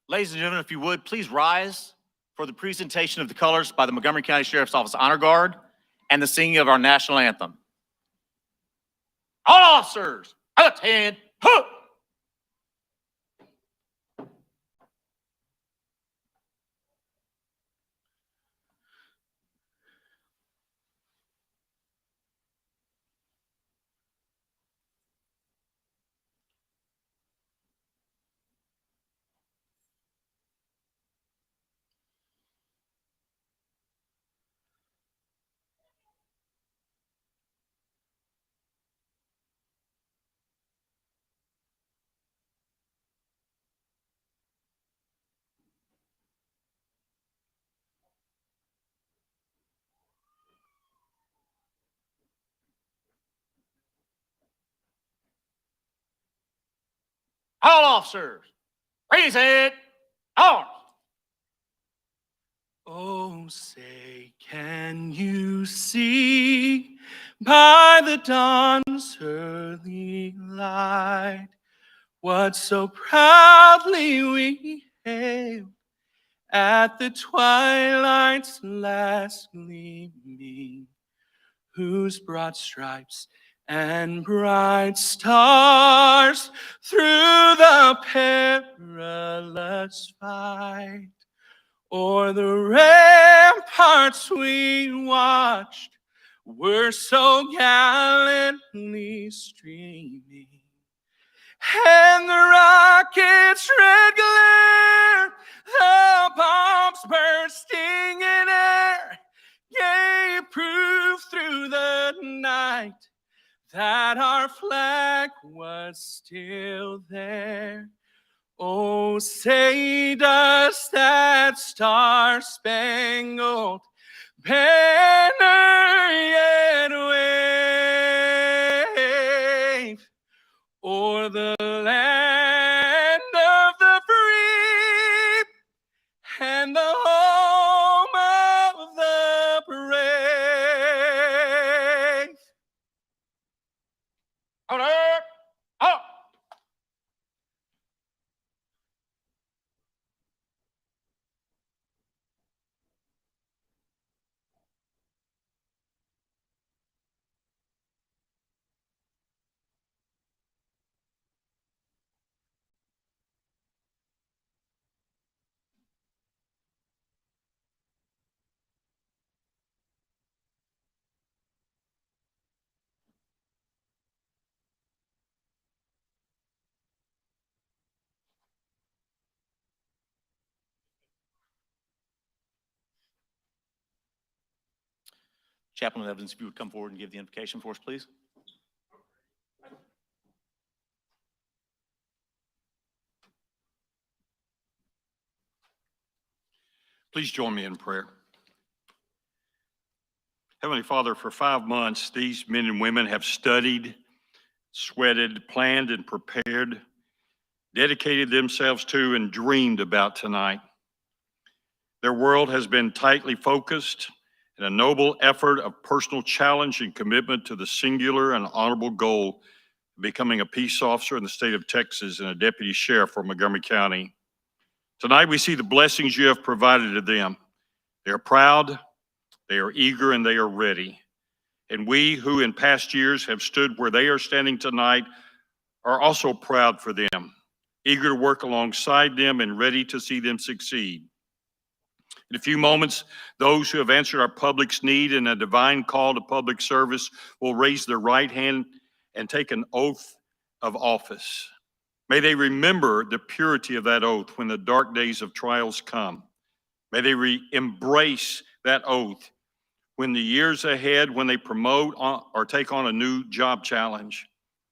Ladies and gentlemen, if you would, please rise for the presentation of the colors by the Montgomery County Sheriff's Office Honor Guard and the singing of our national anthem. All officers, attend. Huh! All officers, raise it, arms. Oh, say, can you see by the dawn's early light what so proudly we hailed at the twilight's last gleaming, whose broad stripes and bright stars through the perilous fight o'er the ramparts we watched were so gallantly streaming, and the rocket's red glare, the bombs bursting in air, gave proof through the night that our flag was still there. Oh, say does that star-spangled banner yet wave o'er the land of the free and the home of the brave? Order! Up! Chaplain Evans, if you would come forward and give the invocation for us, please. Please join me in prayer. Heavenly Father, for 5 months, these men and women have studied, sweated, planned, and prepared dedicated themselves to, and dreamed about tonight. Their world has been tightly focused in a noble effort of personal challenge and commitment to the singular and honorable goal of becoming a peace officer in the state of Texas and a deputy sheriff for Montgomery County. Tonight, we see the blessings you have provided to them. They are proud, they are eager, and they are ready. And we who in past years have stood where they are standing tonight are also proud for them, eager to work alongside them and ready to see them succeed. In a few moments, those who have answered our public's need in a divine call to public service will raise their right hand and take an oath of office. May they remember the purity of that oath when the dark days of trials come. May they embrace that oath when the years ahead, when they promote or take on a new job challenge.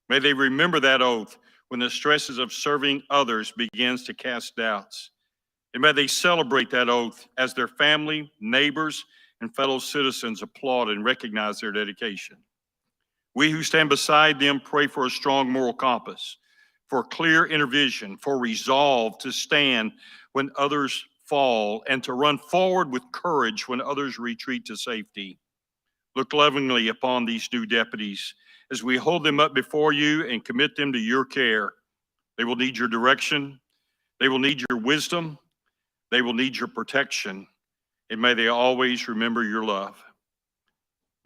May they remember that oath when the stresses of serving others begins to cast doubts. And may they celebrate that oath as their family, neighbors, and fellow citizens applaud and recognize their dedication. We who stand beside them pray for a strong moral compass, for clear inner vision, for resolve to stand when others fall and to run forward with courage when others retreat to safety. Look lovingly upon these new deputies as we hold them up before you and commit them to your care. They will need your direction. They will need your wisdom. They will need your protection. And may they always remember your love.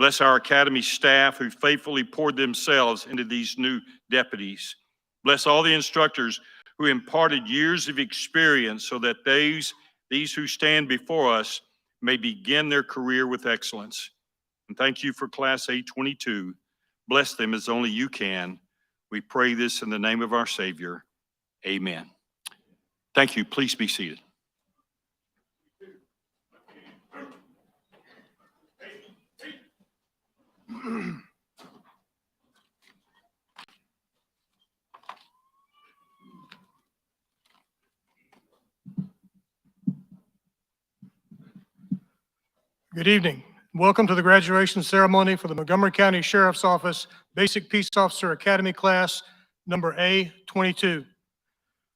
Bless our academy staff who faithfully poured themselves into these new deputies. Bless all the instructors who imparted years of experience so that these who stand before us may begin their career with excellence. And thank you for Class A22. Bless them as only you can. We pray this in the name of our Savior. Amen. Thank you. Please be seated. Good evening. Welcome to the graduation ceremony for the Montgomery County Sheriff's Office Basic Peace Officer Academy Class number A22.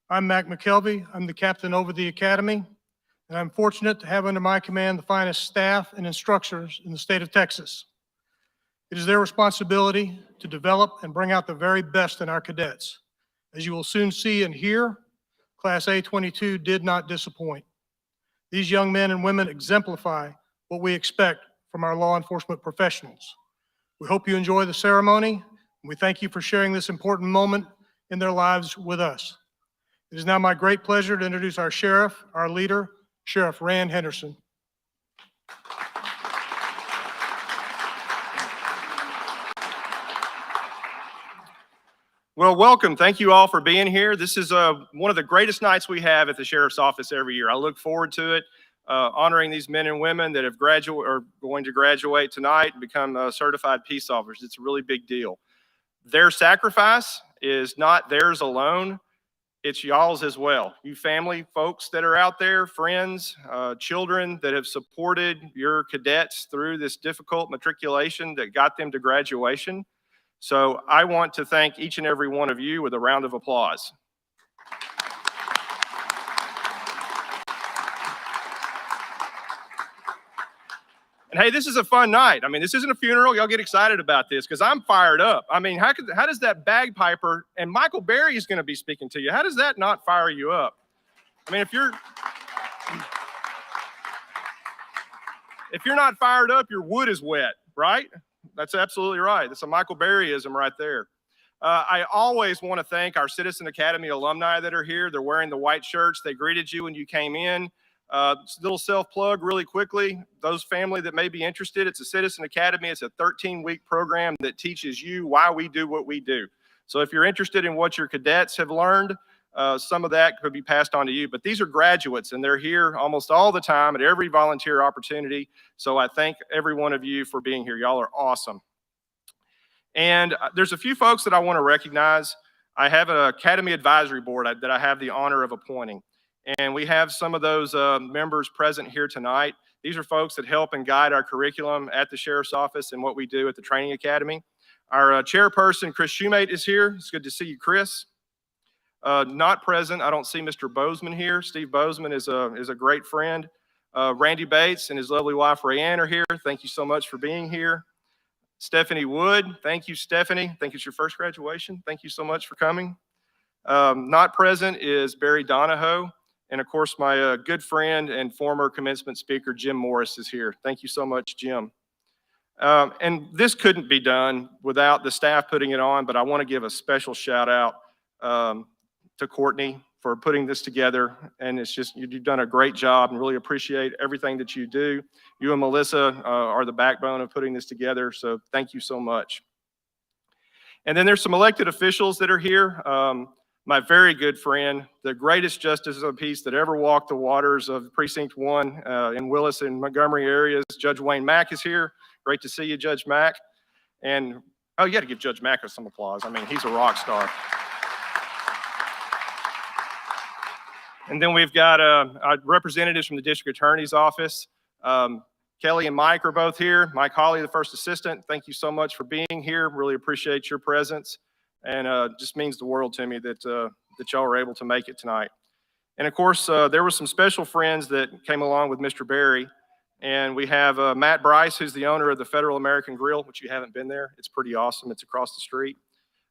I'm Mac McKelvey. I'm the captain over the academy, and I'm fortunate to have under my command the finest staff and instructors in the state of Texas. It is their responsibility to develop and bring out the very best in our cadets. As you will soon see and hear, Class A22 did not disappoint. These young men and women exemplify what we expect from our law enforcement professionals. We hope you enjoy the ceremony, and we thank you for sharing this important moment in their lives with us. It is now my great pleasure to introduce our sheriff, our leader, Sheriff Rand Henderson. Well, welcome. Thank you all for being here. This is one of the greatest nights we have at the Sheriff's Office every year. I look forward to it, honoring these men and women that have are going to graduate tonight and become certified peace officers. It's a really big deal. Their sacrifice is not theirs alone. It's y'all's as well. You family folks that are out there, friends, children that have supported your cadets through this difficult matriculation that got them to graduation. So I want to thank each and every one of you with a round of applause. And hey, this is a fun night. I mean, this isn't a funeral. Y'all get excited about this because I'm fired up. I mean, how does that bagpiper, and Michael Berry is going to be speaking to you, how does that not fire you up? I mean, if you're not fired up, your wood is wet, right? That's absolutely right. That's a Michael Berryism right there. I always want to thank our Citizen Academy alumni that are here. They're wearing the white shirts. They greeted you when you came in. Little self-plug really quickly. Those family that may be interested, it's a Citizen Academy. It's a 13-week program that teaches you why we do what we do. So if you're interested in what your cadets have learned, some of that could be passed on to you. But these are graduates, and they're here almost all the time at every volunteer opportunity. So I thank every one of you for being here. Y'all are awesome. And there's a few folks that I want to recognize. I have an Academy Advisory Board that I have the honor of appointing. And we have some of those members present here tonight. These are folks that help and guide our curriculum at the Sheriff's Office and what we do at the Training Academy. Our chairperson, Chris Shoemate, is here. It's good to see you, Chris. Not present, I don't see Mr. Bozeman here. Steve Bozeman is a great friend. Randy Bates and his lovely wife Rayanne are here. Thank you so much for being here. Stephanie Wood, thank you, Stephanie. I think it's your first graduation. Thank you so much for coming. Not present is Barry Donahoe. And of course, my good friend and former commencement speaker, Jim Morris, is here. Thank you so much, Jim. And this couldn't be done without the staff putting it on, but I want to give a special shout out to Courtney for putting this together. And it's just, you've done a great job and really appreciate everything that you do. You and Melissa are the backbone of putting this together. So thank you so much. And then there's some elected officials that are here. My very good friend, the greatest justice of the peace that ever walked the waters of Precinct 1 in Willis and Montgomery areas, Judge Wayne Mack is here. Great to see you, Judge Mack. And, oh, you got to give Judge Mack some applause. I mean, he's a rock star. And then we've got representatives from the district attorney's office. Kelly and Mike are both here. Mike Hawley, the first assistant, thank you so much for being here. Really appreciate your presence. And just means the world to me that y'all were able to make it tonight. And of course, there were some special friends that came along with Mr. Berry. And we have Matt Bryce, who's the owner of the Federal American Grill, which you haven't been there. It's pretty awesome. It's across the street.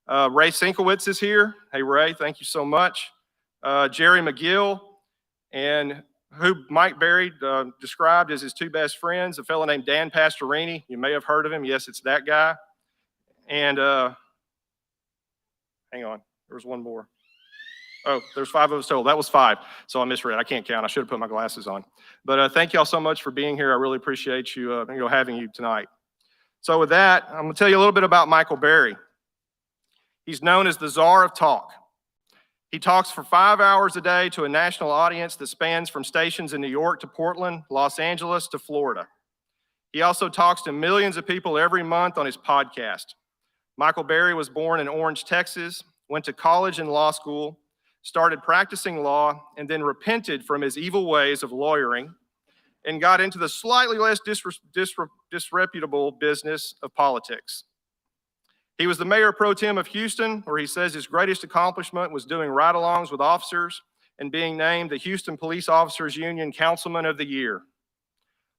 Ray Sinkowitz is here. Hey, Ray, thank you so much. Jerry McGill, and who Mike Berry described as his two best friends, a fellow named Dan Pastorini. You may have heard of him. Yes, it's that guy. And hang on, there was one more. Oh, there's 5 of us total. That was 5, so I misread. I can't count. I should have put my glasses on. But thank y'all so much for being here. I really appreciate you, having you tonight. So with that, I'm going to tell you a little bit about Michael Berry. He's known as the Czar of Talk. He talks for 5 hours a day to a national audience that spans from stations in New York to Portland, Los Angeles to Florida. He also talks to millions of people every month on his podcast. Michael Berry was born in Orange, Texas, went to college and law school, started practicing law, and then repented from his evil ways of lawyering and got into the slightly less disreputable business of politics. He was the mayor pro tem of Houston, where he says his greatest accomplishment was doing ride-alongs with officers and being named the Houston Police Officers Union Councilman of the Year.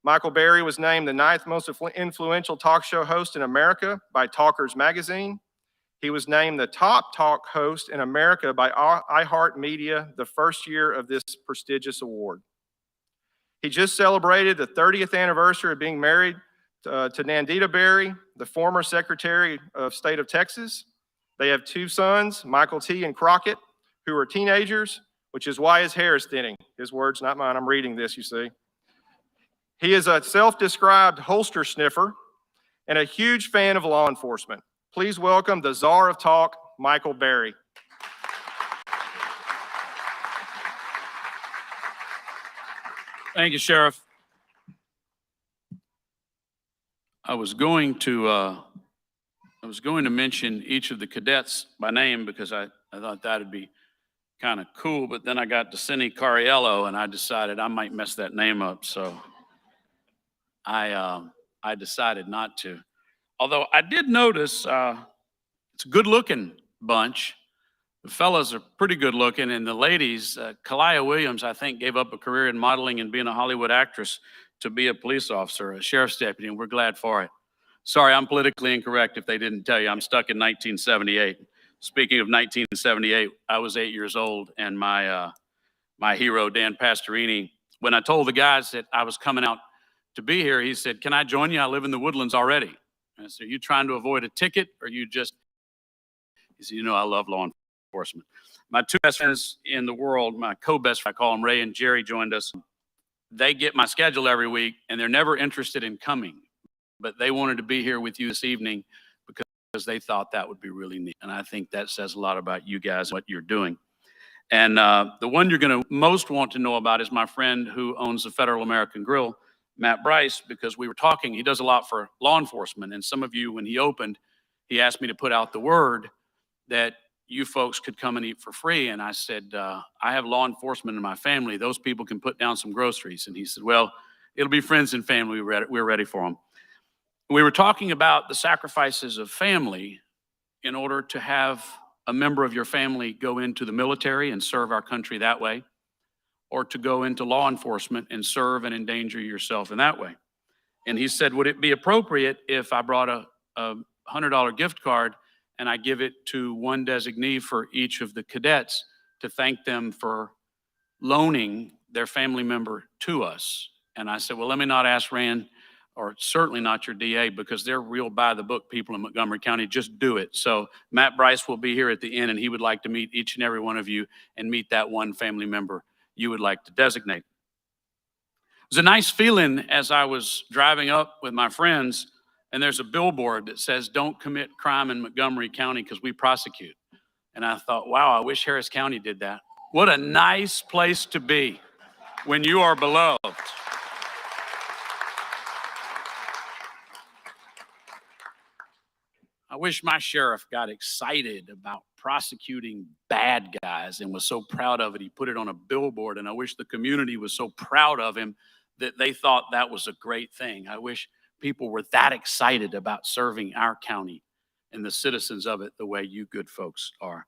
Michael Berry was named the 9th most influential talk show host in America by Talkers Magazine. He was named the top talk host in America by iHeartMedia the first year of this prestigious award. He just celebrated the 30th anniversary of being married to Nandita Berry, the former Secretary of State of Texas. They have 2 sons, Michael T. and Crockett, who are teenagers, which is why his hair is thinning. His words, not mine. I'm reading this, you see. He is a self-described holster sniffer and a huge fan of law enforcement. Please welcome the Czar of Talk, Michael Berry. Thank you, Sheriff. I was going to mention each of the cadets by name because I thought that'd be kind of cool, but then I got to Cindy Cariello and I decided I might mess that name up, so I decided not to. Although I did notice it's a good-looking bunch. The fellas are pretty good-looking, and the ladies, Kalia Williams, I think, gave up a career in modeling and being a Hollywood actress to be a police officer, a sheriff's deputy, and we're glad for it. Sorry, I'm politically incorrect if they didn't tell you. I'm stuck in 1978. Speaking of 1978, I was 8 years old, and my hero, Dan Pastorini, when I told the guys that I was coming out to be here, he said, "Can I join you? I live in the Woodlands already." And I said, "Are you trying to avoid a ticket, or you just..." He said, "You know, I love law enforcement." My 2 best friends in the world, my co-best friend, I call them Ray and Jerry, joined us. They get my schedule every week, and they're never interested in coming. But they wanted to be here with you this evening because they thought that would be really neat. And I think that says a lot about you guys, what you're doing. And the one you're going to most want to know about is my friend who owns the Federal American Grill, Matt Bryce, because we were talking. He does a lot for law enforcement. And some of you, when he opened, he asked me to put out the word that you folks could come and eat for free. And I said, I have law enforcement in my family. Those people can put down some groceries. And he said, well, it'll be friends and family. We're ready for them. We were talking about the sacrifices of family in order to have a member of your family go into the military and serve our country that way, or to go into law enforcement and serve and endanger yourself in that way. And he said, would it be appropriate if I brought a $100 gift card and I give it to one designee for each of the cadets to thank them for loaning their family member to us? And I said, well, let me not ask Rand, or certainly not your DA, because they're real by-the-book people in Montgomery County. Just do it. So Matt Bryce will be here at the end, and he would like to meet each and every one of you and meet that one family member you would like to designate. It was a nice feeling as I was driving up with my friends, and there's a billboard that says, don't commit crime in Montgomery County because we prosecute. And I thought, wow, I wish Harris County did that. What a nice place to be when you are beloved. I wish my sheriff got excited about prosecuting bad guys and was so proud of it. He put it on a billboard, and I wish the community was so proud of him that they thought that was a great thing. I wish people were that excited about serving our county and the citizens of it the way you good folks are.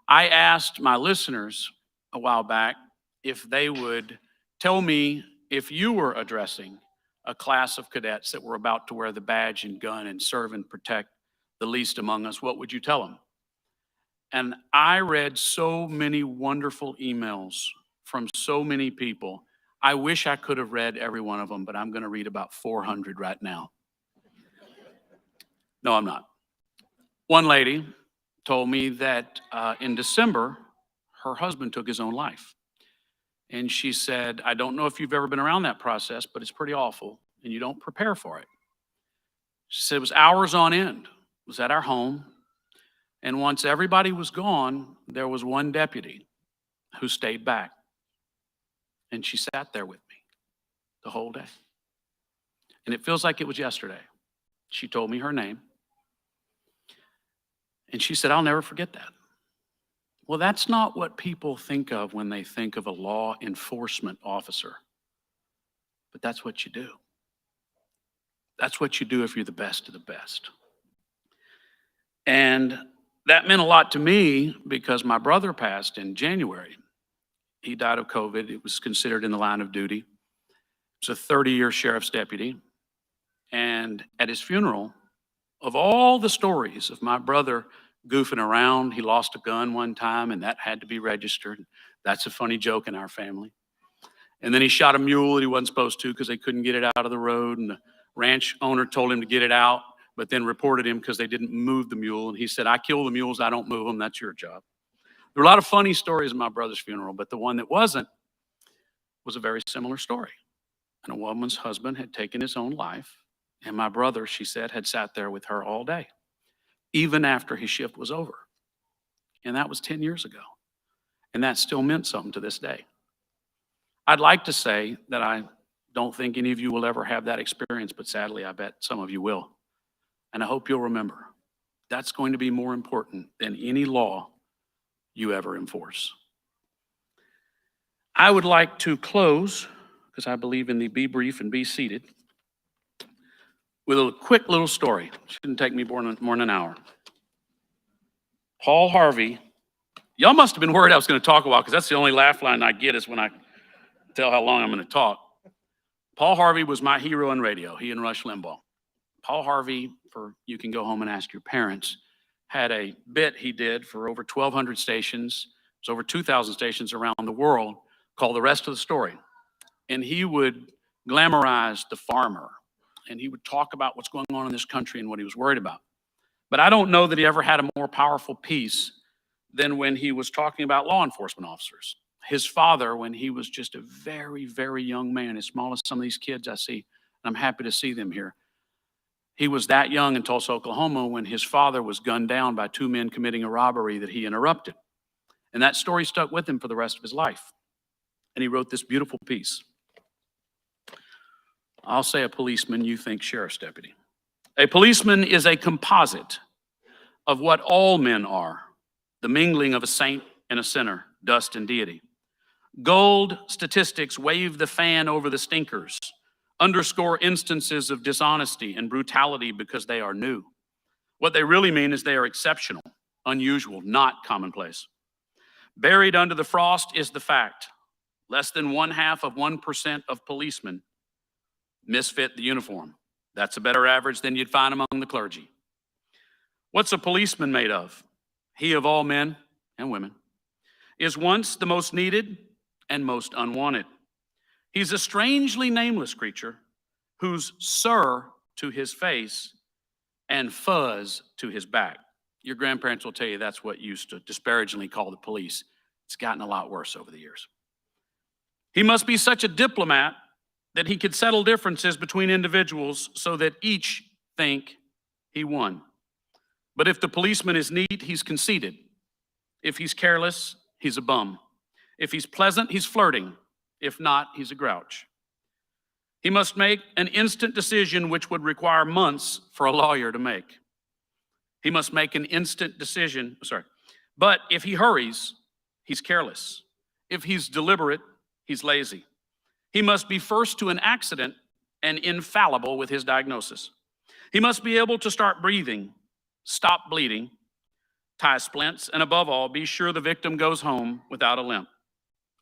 I asked my listeners a while back if they would tell me if you were addressing a class of cadets that were about to wear the badge and gun and serve and protect the least among us, what would you tell them? And I read so many wonderful emails from so many people. I wish I could have read every one of them, but I'm going to read about 400 right now. No, I'm not. One lady told me that in December, her husband took his own life. And she said, I don't know if you've ever been around that process, but it's pretty awful, and you don't prepare for it. She said it was hours on end. It was at our home. And once everybody was gone, there was one deputy who stayed back. And she sat there with me the whole day. And it feels like it was yesterday. She told me her name. And she said, I'll never forget that. Well, that's not what people think of when they think of a law enforcement officer. But that's what you do. That's what you do if you're the best of the best. And that meant a lot to me because my brother passed in January. He died of COVID. It was considered in the line of duty. He was a 30-year sheriff's deputy. And at his funeral, of all the stories of my brother goofing around, he lost a gun one time and that had to be registered. That's a funny joke in our family. And then he shot a mule that he wasn't supposed to because they couldn't get it out of the road. And the ranch owner told him to get it out, but then reported him because they didn't move the mule. And he said, I kill the mules, I don't move them, that's your job. There were a lot of funny stories at my brother's funeral, but the one that wasn't was a very similar story. And a woman's husband had taken his own life, and my brother, she said, had sat there with her all day, even after his shift was over. And that was 10 years ago. And that still meant something to this day. I'd like to say that I don't think any of you will ever have that experience, but sadly, I bet some of you will. And I hope you'll remember, that's going to be more important than any law you ever enforce. I would like to close, because I believe in the be brief and be seated, with a quick little story. Shouldn't take me more than an hour. Paul Harvey, y'all must have been worried I was going to talk a while, because that's the only laugh line I get is when I tell how long I'm going to talk. Paul Harvey was my hero in radio, he and Rush Limbaugh. Paul Harvey, for you can go home and ask your parents, had a bit he did for over 1,200 stations. It was over 2,000 stations around the world called The Rest of the Story. And he would glamorize the farmer, and he would talk about what's going on in this country and what he was worried about. But I don't know that he ever had a more powerful piece than when he was talking about law enforcement officers. His father, when he was just a very, very young man, as small as some of these kids I see, and I'm happy to see them here. He was that young in Tulsa, Oklahoma, when his father was gunned down by two men committing a robbery that he interrupted. And that story stuck with him for the rest of his life. And he wrote this beautiful piece. I'll say a policeman, you think sheriff's deputy. A policeman is a composite of what all men are, the mingling of a saint and a sinner, dust and deity. Gold statistics wave the fan over the stinkers, underscore instances of dishonesty and brutality because they are new. What they really mean is they are exceptional, unusual, not commonplace. Buried under the frost is the fact less than 0.5% of policemen misfit the uniform. That's a better average than you'd find among the clergy. What's a policeman made of? He of all men and women is once the most needed and most unwanted. He's a strangely nameless creature who's sir to his face and fuzz to his back. Your grandparents will tell you that's what used to disparagingly call the police. It's gotten a lot worse over the years. He must be such a diplomat that he could settle differences between individuals so that each think he won. But if the policeman is neat, he's conceited. If he's careless, he's a bum. If he's pleasant, he's flirting. If not, he's a grouch. He must make an instant decision which would require months for a lawyer to make. He must make an instant decision, but if he hurries, he's careless. If he's deliberate, he's lazy. He must be first to an accident and infallible with his diagnosis. He must be able to start breathing, stop bleeding, tie splints, and above all, be sure the victim goes home without a limp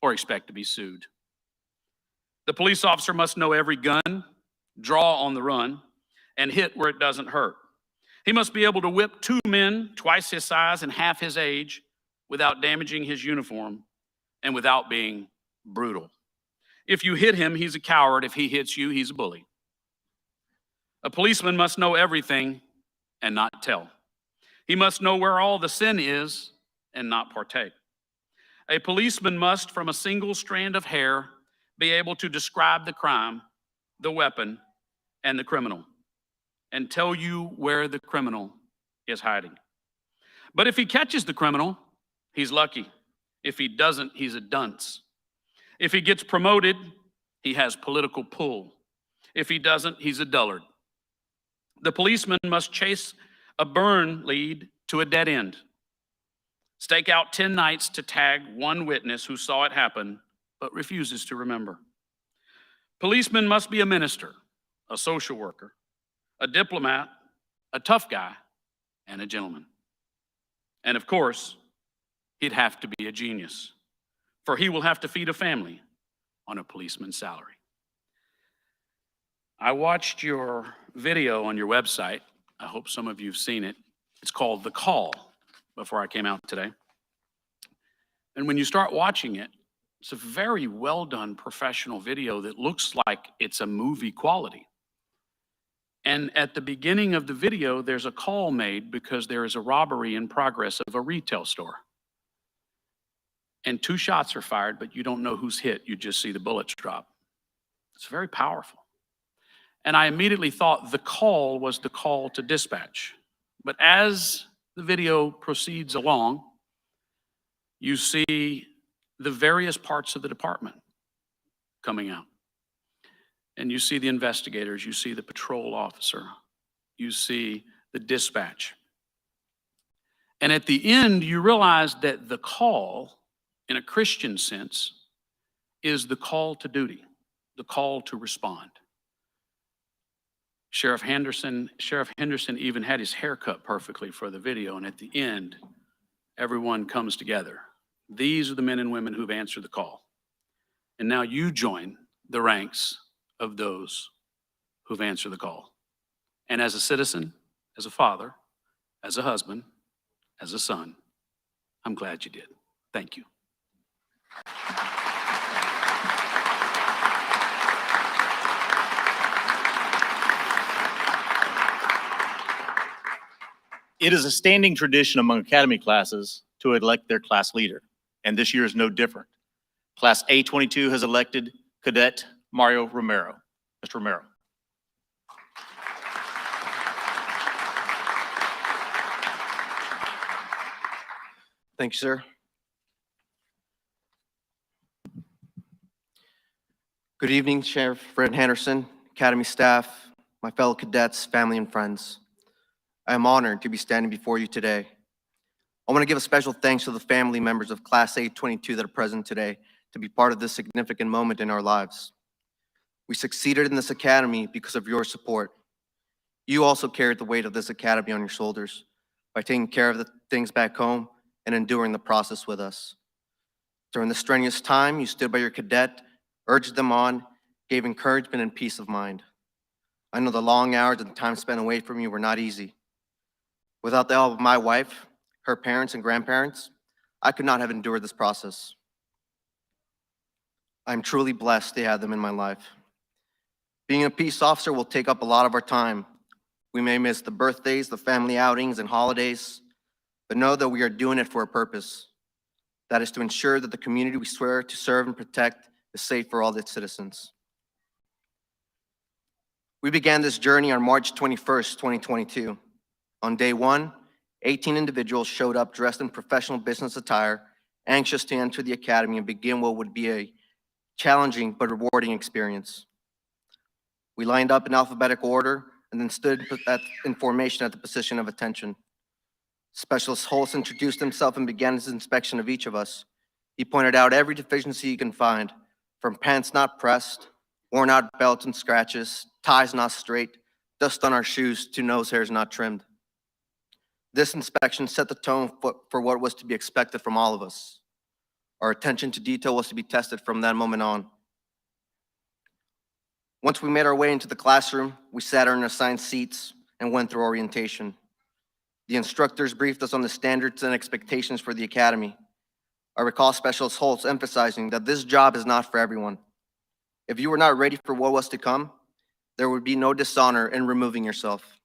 or expect to be sued. The police officer must know every gun, draw on the run, and hit where it doesn't hurt. He must be able to whip two men twice his size and half his age without damaging his uniform and without being brutal. If you hit him, he's a coward. If he hits you, he's a bully. A policeman must know everything and not tell. He must know where all the sin is and not partake. A policeman must, from a single strand of hair, be able to describe the crime, the weapon, and the criminal, and tell you where the criminal is hiding. But if he catches the criminal, he's lucky. If he doesn't, he's a dunce. If he gets promoted, he has political pull. If he doesn't, he's a dullard. The policeman must chase a burn lead to a dead end, stake out 10 nights to tag one witness who saw it happen but refuses to remember. Policemen must be a minister, a social worker, a diplomat, a tough guy, and a gentleman. And of course, he'd have to be a genius, for he will have to feed a family on a policeman's salary. I watched your video on your website. I hope some of you have seen it. It's called The Call, before I came out today. And when you start watching it, it's a very well done professional video that looks like it's a movie quality. And at the beginning of the video, there's a call made because there is a robbery in progress of a retail store. And 2 shots are fired, but you don't know who's hit. You just see the bullets drop. It's very powerful. And I immediately thought the call was the call to dispatch. But as the video proceeds along, you see the various parts of the department coming out. And you see the investigators, you see the patrol officer, you see the dispatch. And at the end, you realize that the call, in a Christian sense, is the call to duty, the call to respond. Sheriff Henderson even had his hair cut perfectly for the video, and at the end, everyone comes together. These are the men and women who've answered the call. And now you join the ranks of those who've answered the call. And as a citizen, as a father, as a husband, as a son, I'm glad you did. Thank you. It is a standing tradition among academy classes to elect their class leader, and this year is no different. Class A22 has elected Cadet Mario Romero. Mr. Romero. Thank you, sir. Good evening, Sheriff Fred Henderson, Academy staff, my fellow cadets, family, and friends. I am honored to be standing before you today. I want to give a special thanks to the family members of Class A22 that are present today to be part of this significant moment in our lives. We succeeded in this academy because of your support. You also carried the weight of this academy on your shoulders by taking care of the things back home and enduring the process with us. During the strenuous time, you stood by your cadet, urged them on, gave encouragement and peace of mind. I know the long hours and the time spent away from you were not easy. Without the help of my wife, her parents and grandparents, I could not have endured this process. I'm truly blessed to have them in my life. Being a peace officer will take up a lot of our time. We may miss the birthdays, the family outings, and holidays, but know that we are doing it for a purpose. That is to ensure that the community we swear to serve and protect is safe for all its citizens. We began this journey on March 21st, 2022. On day one, 18 individuals showed up dressed in professional business attire, anxious to enter the academy and begin what would be a challenging but rewarding experience. We lined up in alphabetical order and then stood in formation at the position of attention. Specialist Holtz introduced himself and began his inspection of each of us. He pointed out every deficiency you can find, from pants not pressed, worn out belts and scratches, ties not straight, dust on our shoes, to nose hairs not trimmed. This inspection set the tone for what was to be expected from all of us. Our attention to detail was to be tested from that moment on. Once we made our way into the classroom, we sat in our assigned seats and went through orientation. The instructors briefed us on the standards and expectations for the academy. I recall Specialist Holtz emphasizing that this job is not for everyone. If you were not ready for what was to come, there would be no dishonor in removing yourself.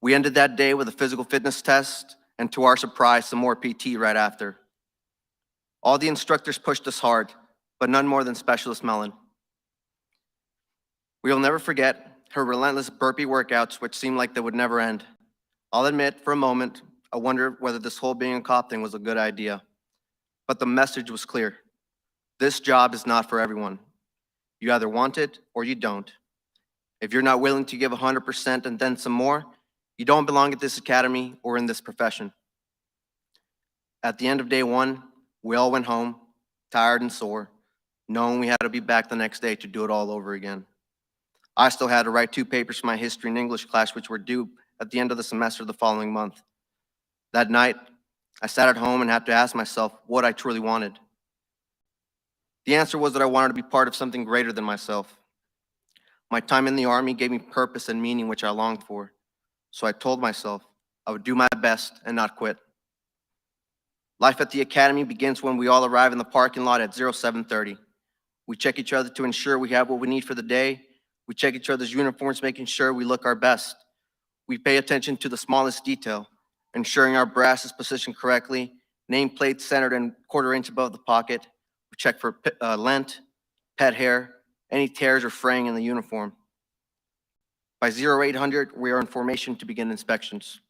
We ended that day with a physical fitness test, and to our surprise, some more PT right after. All the instructors pushed us hard, but none more than Specialist Mellon. We will never forget her relentless burpee workouts, which seemed like they would never end. I'll admit, for a moment, I wondered whether this whole being a cop thing was a good idea. But the message was clear. This job is not for everyone. You either want it or you don't. If you're not willing to give 100% and then some more, you don't belong at this academy or in this profession. At the end of day one, we all went home, tired and sore, knowing we had to be back the next day to do it all over again. I still had to write 2 papers for my history and English class, which were due at the end of the semester the following month. That night, I sat at home and had to ask myself what I truly wanted. The answer was that I wanted to be part of something greater than myself. My time in the Army gave me purpose and meaning which I longed for. So I told myself I would do my best and not quit. Life at the academy begins when we all arrive in the parking lot at 07:30. We check each other to ensure we have what we need for the day. We check each other's uniforms, making sure we look our best. We pay attention to the smallest detail, ensuring our brass is positioned correctly, nameplate centered and 1/4 inch above the pocket. We check for lint, pet hair, any tears or fraying in the uniform. By 0800, we are in formation to begin inspections.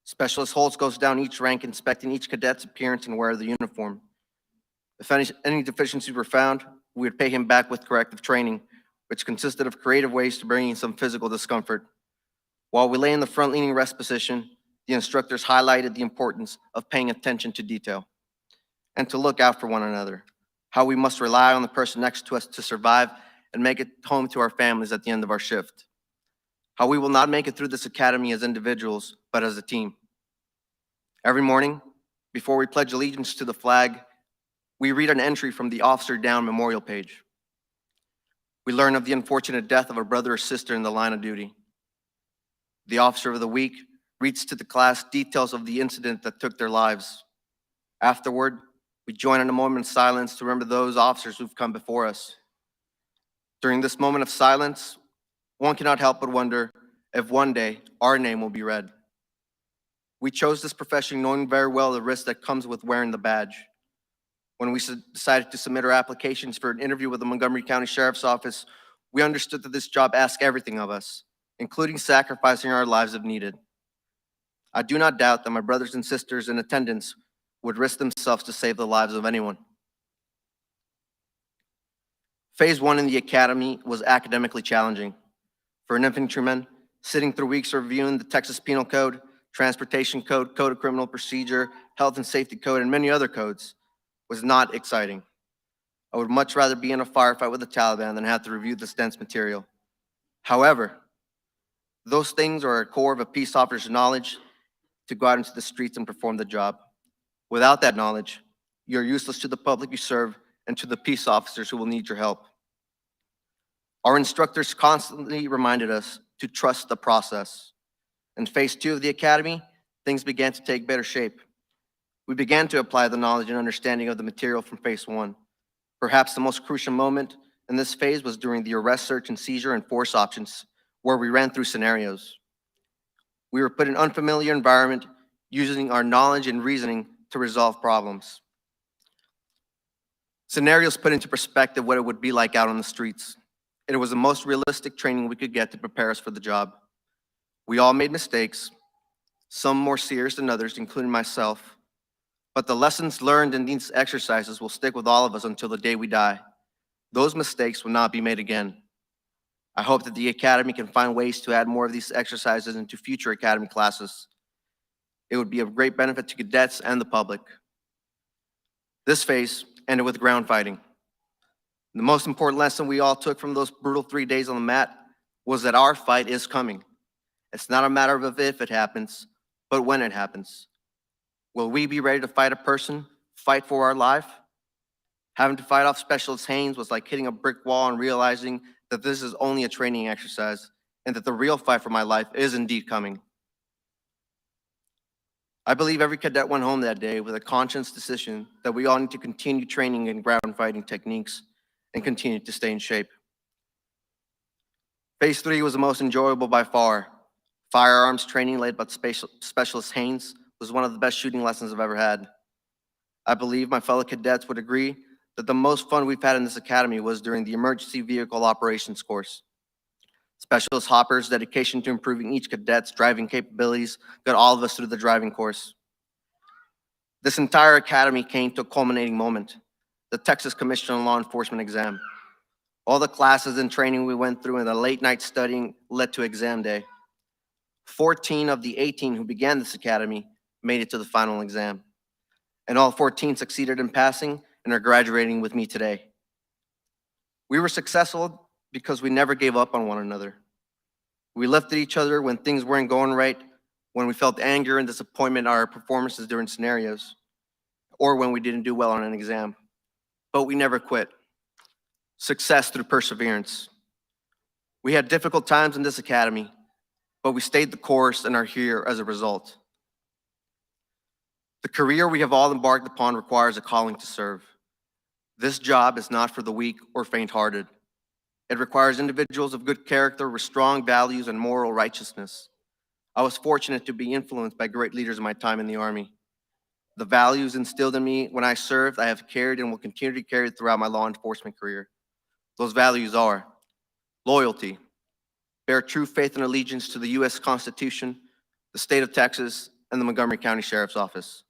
Specialist Holtz goes down each rank, inspecting each cadet's appearance and wear of the uniform. If any deficiencies were found, we would pay him back with corrective training, which consisted of creative ways to bring in some physical discomfort. While we lay in the front-leaning rest position, the instructors highlighted the importance of paying attention to detail and to look out for one another, how we must rely on the person next to us to survive and make it home to our families at the end of our shift, how we will not make it through this academy as individuals, but as a team. Every morning, before we pledge allegiance to the flag, we read an entry from the Officer Down memorial page. We learn of the unfortunate death of a brother or sister in the line of duty. The Officer of the Week reads to the class details of the incident that took their lives. Afterward, we join in a moment of silence to remember those officers who've come before us. During this moment of silence, one cannot help but wonder if one day our name will be read. We chose this profession knowing very well the risk that comes with wearing the badge. When we decided to submit our applications for an interview with the Montgomery County Sheriff's Office, we understood that this job asks everything of us, including sacrificing our lives if needed. I do not doubt that my brothers and sisters in attendance would risk themselves to save the lives of anyone. Phase 1 in the academy was academically challenging. For an infantryman, sitting through weeks reviewing the Texas Penal Code, Transportation Code, Code of Criminal Procedure, Health and Safety Code, and many other codes was not exciting. I would much rather be in a firefight with the Taliban than have to review this dense material. However, Those things are a core of a peace officer's knowledge to go out into the streets and perform the job. Without that knowledge, you're useless to the public you serve and to the peace officers who will need your help. Our instructors constantly reminded us to trust the process. In phase 2 of the academy, things began to take better shape. We began to apply the knowledge and understanding of the material from phase 1. Perhaps the most crucial moment in this phase was during the arrest, search, and seizure and force options, where we ran through scenarios. We were put in an unfamiliar environment, using our knowledge and reasoning to resolve problems. Scenarios put into perspective what it would be like out on the streets. It was the most realistic training we could get to prepare us for the job. We all made mistakes, some more serious than others, including myself. But the lessons learned in these exercises will stick with all of us until the day we die. Those mistakes will not be made again. I hope that the Academy can find ways to add more of these exercises into future Academy classes. It would be of great benefit to cadets and the public. This phase ended with ground fighting. The most important lesson we all took from those brutal 3 days on the mat was that our fight is coming. It's not a matter of if it happens, but when it happens. Will we be ready to fight a person, fight for our life? Having to fight off Specialist Haynes was like hitting a brick wall and realizing that this is only a training exercise and that the real fight for my life is indeed coming. I believe every cadet went home that day with a conscious decision that we all need to continue training in ground fighting techniques and continue to stay in shape. Phase 3 was the most enjoyable by far. Firearms training led by Specialist Haynes was one of the best shooting lessons I've ever had. I believe my fellow cadets would agree that the most fun we've had in this academy was during the emergency vehicle operations course. Specialist Hopper's dedication to improving each cadet's driving capabilities got all of us through the driving course. This entire academy came to a culminating moment, the Texas Commission on Law Enforcement exam. All the classes and training we went through and the late night studying led to exam day. 14 of the 18 who began this academy made it to the final exam. And all 14 succeeded in passing and are graduating with me today. We were successful because we never gave up on one another. We lifted each other when things weren't going right, when we felt anger and disappointment at our performances during scenarios, or when we didn't do well on an exam. But we never quit. Success through perseverance. We had difficult times in this academy, but we stayed the course and are here as a result. The career we have all embarked upon requires a calling to serve. This job is not for the weak or faint-hearted. It requires individuals of good character with strong values and moral righteousness. I was fortunate to be influenced by great leaders in my time in the Army. The values instilled in me when I served, I have carried and will continue to carry throughout my law enforcement career. Those values are loyalty, bear true faith and allegiance to the U.S. Constitution, the state of Texas, and the Montgomery County Sheriff's Office.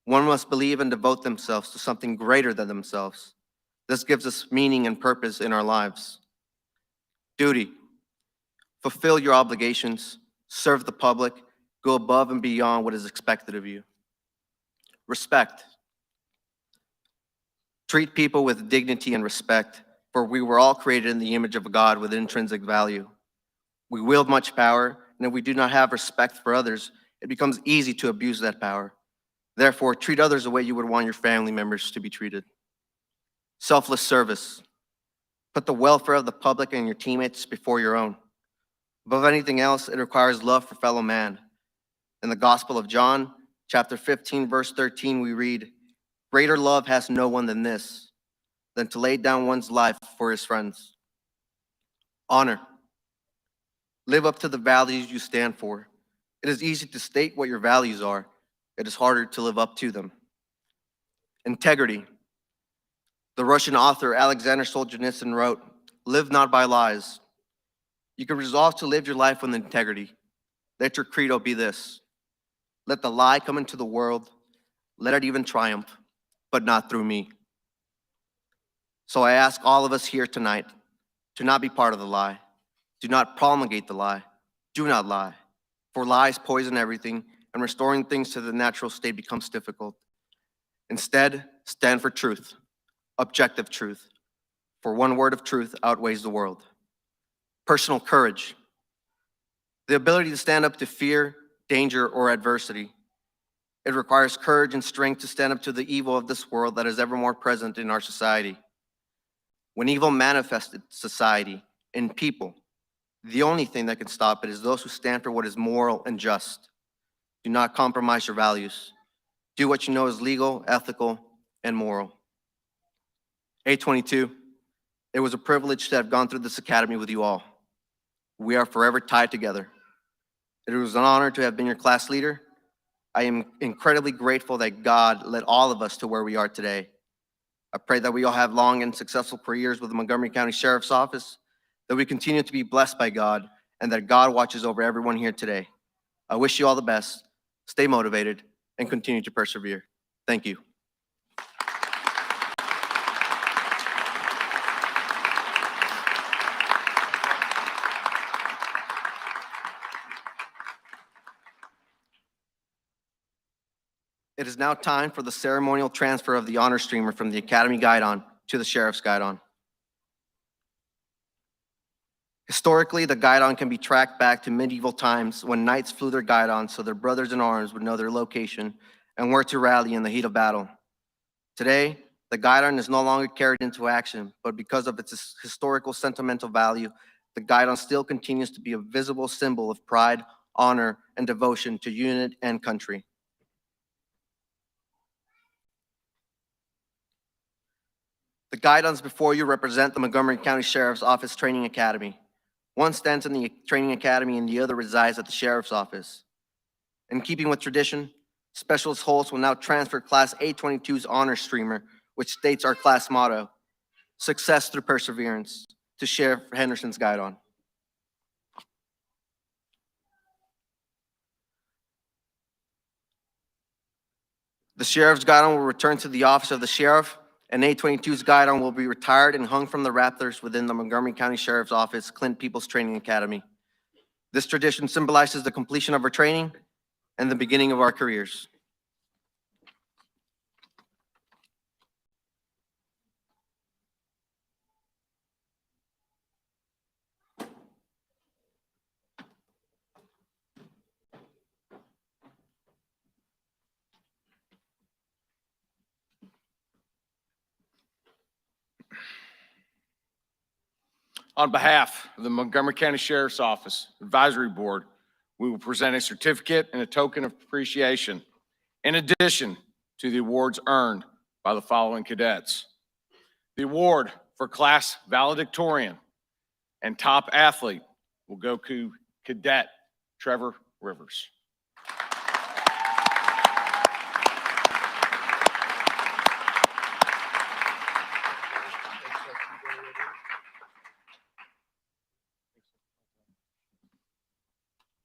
One must believe and devote themselves to something greater than themselves. This gives us meaning and purpose in our lives. Duty, fulfill your obligations, serve the public, go above and beyond what is expected of you. Respect, treat people with dignity and respect, for we were all created in the image of God with intrinsic value. We wield much power, and if we do not have respect for others, it becomes easy to abuse that power. Therefore, treat others the way you would want your family members to be treated. Selfless service. Put the welfare of the public and your teammates before your own. Above anything else, it requires love for fellow man. In the Gospel of John, chapter 15, verse 13, we read, "Greater love has no one than this, than to lay down one's life for his friends." Honor. Live up to the values you stand for. It is easy to state what your values are. It is harder to live up to them. Integrity. The Russian author Alexander Solzhenitsyn wrote, "Live not by lies." You can resolve to live your life with integrity. Let your credo be this: let the lie come into the world, let it even triumph, but not through me. So I ask all of us here tonight to not be part of the lie. Do not promulgate the lie. Do not lie. For lies poison everything, and restoring things to the natural state becomes difficult. Instead, stand for truth, objective truth, for one word of truth outweighs the world. Personal courage. the ability to stand up to fear, danger, or adversity. It requires courage and strength to stand up to the evil of this world that is ever more present in our society. When evil manifests in society, in people, the only thing that can stop it is those who stand for what is moral and just. Do not compromise your values. Do what you know is legal, ethical, and moral. A22, it was a privilege to have gone through this academy with you all. We are forever tied together. It was an honor to have been your class leader. I am incredibly grateful that God led all of us to where we are today. I pray that we all have long and successful careers with the Montgomery County Sheriff's Office, that we continue to be blessed by God, and that God watches over everyone here today. I wish you all the best. Stay motivated and continue to persevere. Thank you. It is now time for the ceremonial transfer of the honor streamer from the Academy Guidon to the Sheriff's Guidon. Historically, the guidon can be tracked back to medieval times when knights flew their guidons so their brothers in arms would know their location and where to rally in the heat of battle. Today, the guidon is no longer carried into action, but because of its historical sentimental value, the guidon still continues to be a visible symbol of pride, honor, and devotion to unit and country. The guidons before you represent the Montgomery County Sheriff's Office Training Academy. One stands in the training academy and the other resides at the Sheriff's Office. In keeping with tradition, Specialist Holtz will now transfer Class A22's honor streamer, which states our class motto, success through perseverance, to Sheriff Henderson's guidon. The Sheriff's guidon will return to the office of the Sheriff, and A22's guidon will be retired and hung from the rafters within the Montgomery County Sheriff's Office Clint Peoples Training Academy. This tradition symbolizes the completion of our training and the beginning of our careers. On behalf of the Montgomery County Sheriff's Office Advisory Board, we will present a certificate and a token of appreciation, in addition to the awards earned by the following cadets. The award for Class Valedictorian and Top Athlete will go to Cadet Trevor Rivers.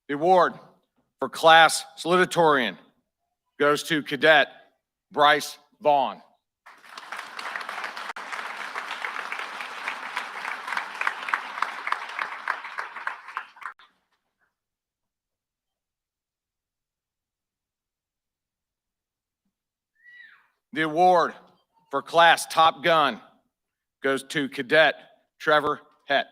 The award for Class Salutatorian goes to Cadet Bryce Vaughn. The award for Class Top Gun goes to Cadet Trevor Hett.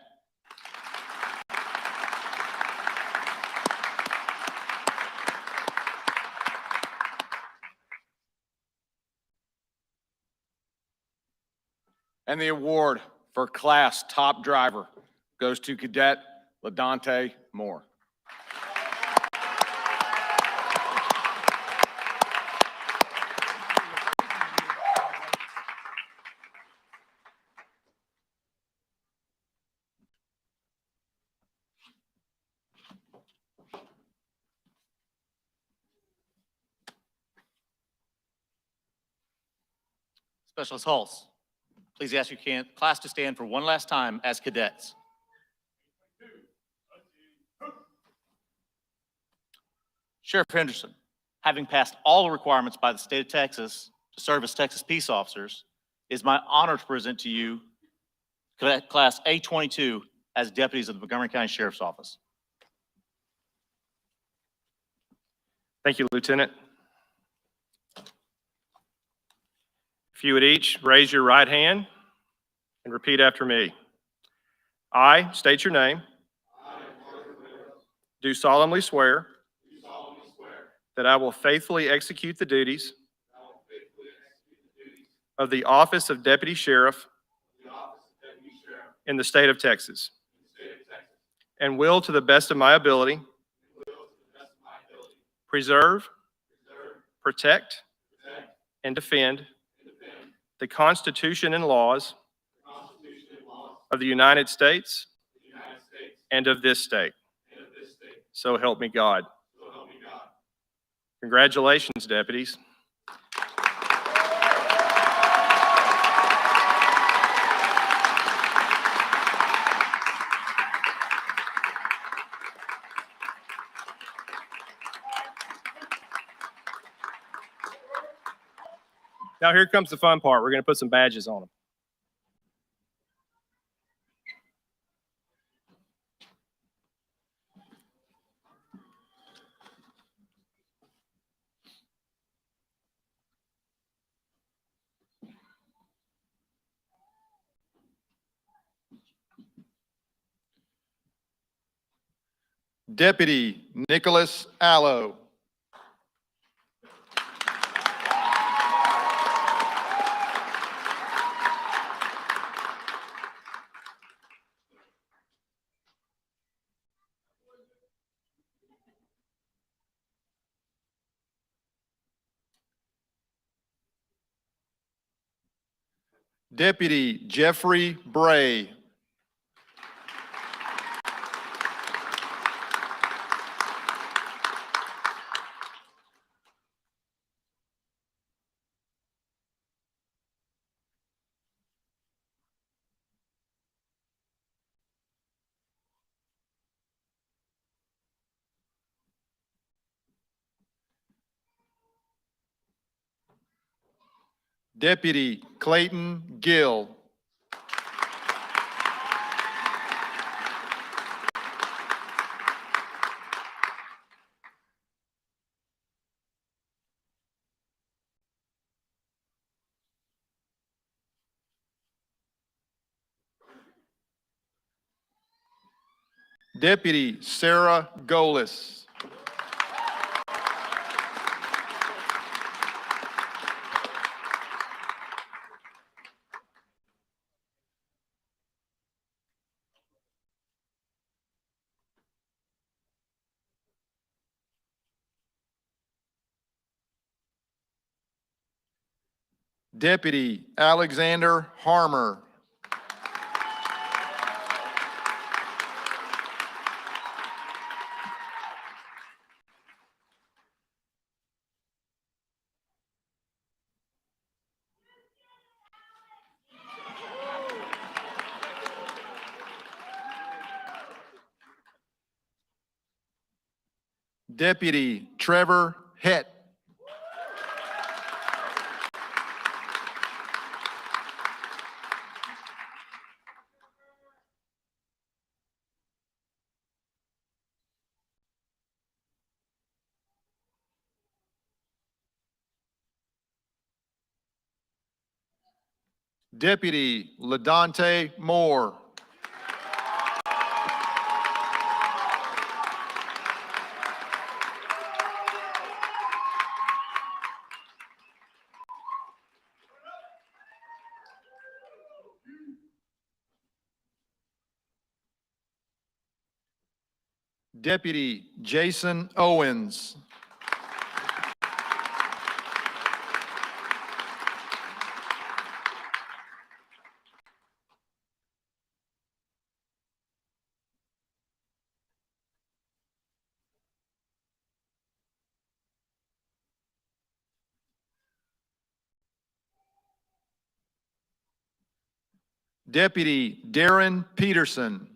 And the award for Class Top Driver goes to Cadet LaDante Moore. Specialist Hulse, please ask your class to stand for one last time as cadets. Sheriff Henderson, having passed all the requirements by the state of Texas to serve as Texas peace officers, it is my honor to present to you Cadet Class A22 as deputies of the Montgomery County Sheriff's Office. Thank you, Lieutenant. If you would each raise your right hand and repeat after me. I state your name. do solemnly swear that I will faithfully execute the duties of the office of Deputy Sheriff in the state of Texas, and will, to the best of my ability, preserve, protect, and defend the Constitution and laws of the United States and of this state. So help me God. Congratulations, deputies. Now here comes the fun part. We're going to put some badges on them. Deputy Nicholas Allo. Deputy Jeffrey Bray. Deputy Clayton Gill. Deputy Sarah Golis. Deputy Alexander Harmer. Deputy Trevor Hett. Deputy LaDonte Moore. Deputy Jason Owens. Deputy Darren Peterson.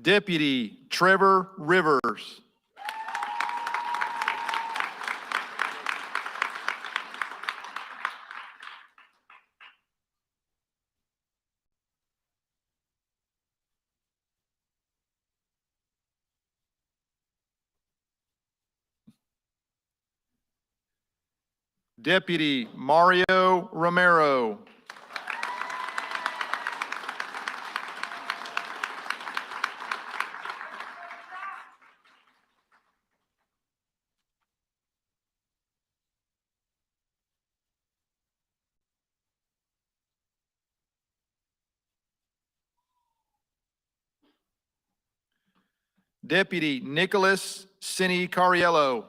Deputy Trevor Rivers. Deputy Mario Romero. Deputy Nicholas Cini Cariello.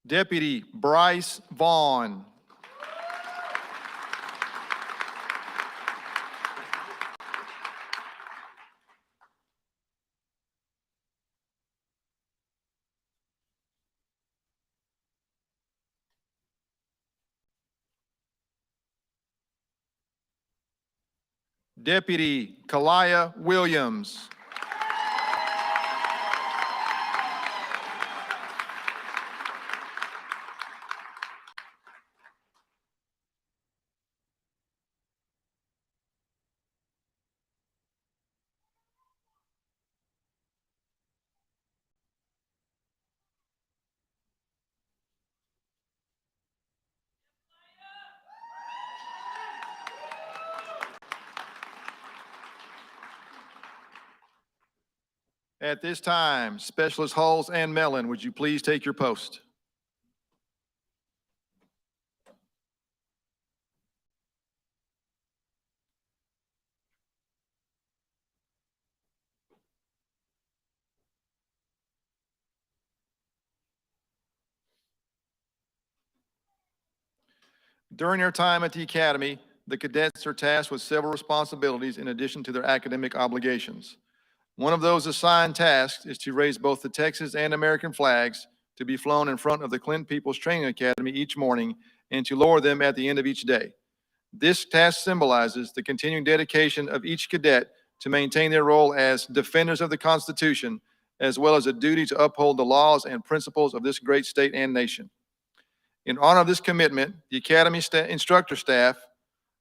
Deputy Bryce Vaughn. Deputy Kalaya Williams. At this time, Specialist Hulls and Mellon, would you please take your post? During their time at the Academy, the cadets are tasked with several responsibilities in addition to their academic obligations. One of those assigned tasks is to raise both the Texas and American flags to be flown in front of the Clinton People's Training Academy each morning and to lower them at the end of each day. This task symbolizes the continuing dedication of each cadet to maintain their role as defenders of the Constitution, as well as a duty to uphold the laws and principles of this great state and nation. In honor of this commitment, the Academy instructor staff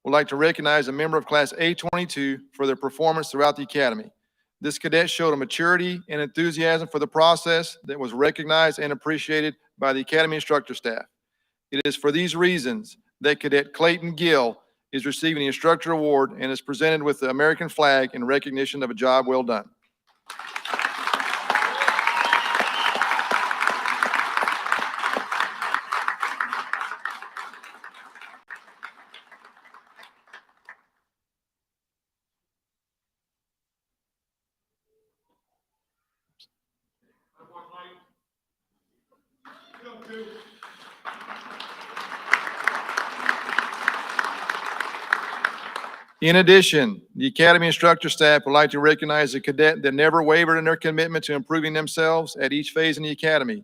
would like to recognize a member of Class A22 for their performance throughout the Academy. This cadet showed a maturity and enthusiasm for the process that was recognized and appreciated by the Academy instructor staff. It is for these reasons that Cadet Clayton Gill is receiving the Instructor Award and is presented with the American flag in recognition of a job well done. In addition, the Academy instructor staff would like to recognize a cadet that never wavered in their commitment to improving themselves at each phase in the Academy.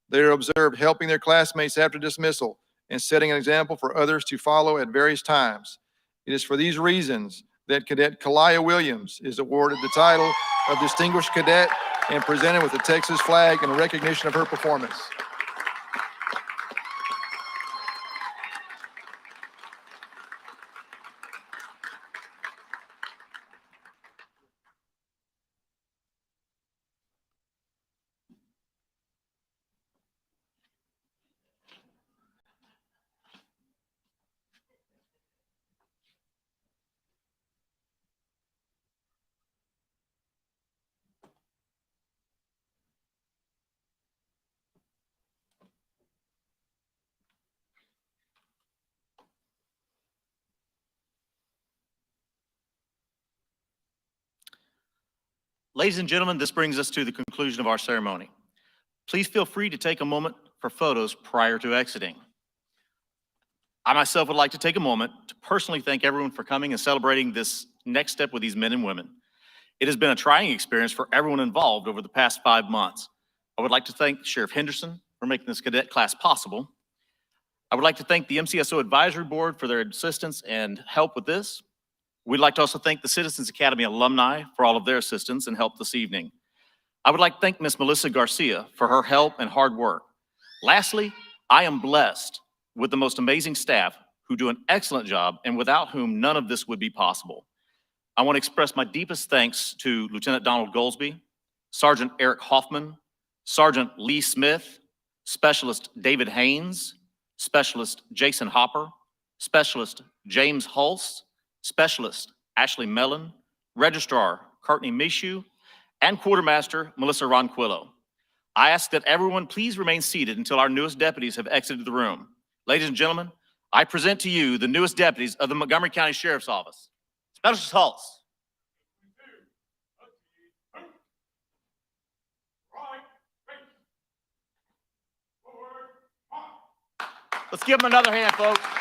They are observed helping their classmates after dismissal and setting an example for others to follow at various times. It is for these reasons that Cadet Kalaya Williams is awarded the title of Distinguished Cadet and presented with the Texas flag in recognition of her performance. Ladies and gentlemen, this brings us to the conclusion of our ceremony. Please feel free to take a moment for photos prior to exiting. I myself would like to take a moment to personally thank everyone for coming and celebrating this next step with these men and women. It has been a trying experience for everyone involved over the past 5 months. I would like to thank Sheriff Henderson for making this cadet class possible. I would like to thank the MCSO Advisory Board for their assistance and help with this. We'd like to also thank the Citizens Academy alumni for all of their assistance and help this evening. I would like to thank Ms. Melissa Garcia for her help and hard work. Lastly, I am blessed with the most amazing staff who do an excellent job and without whom none of this would be possible. I want to express my deepest thanks to Lieutenant Donald Goldsby, Sergeant Eric Hoffman, Sergeant Lee Smith, Specialist David Haynes, Specialist Jason Hopper, Specialist James Hulse, Specialist Ashley Mellon, Registrar Courtney Mishu, and Quartermaster Melissa Ronquillo. I ask that everyone please remain seated until our newest deputies have exited the room. Ladies and gentlemen, I present to you the newest deputies of the Montgomery County Sheriff's Office. Specialist Hulse. Let's give them another hand, folks.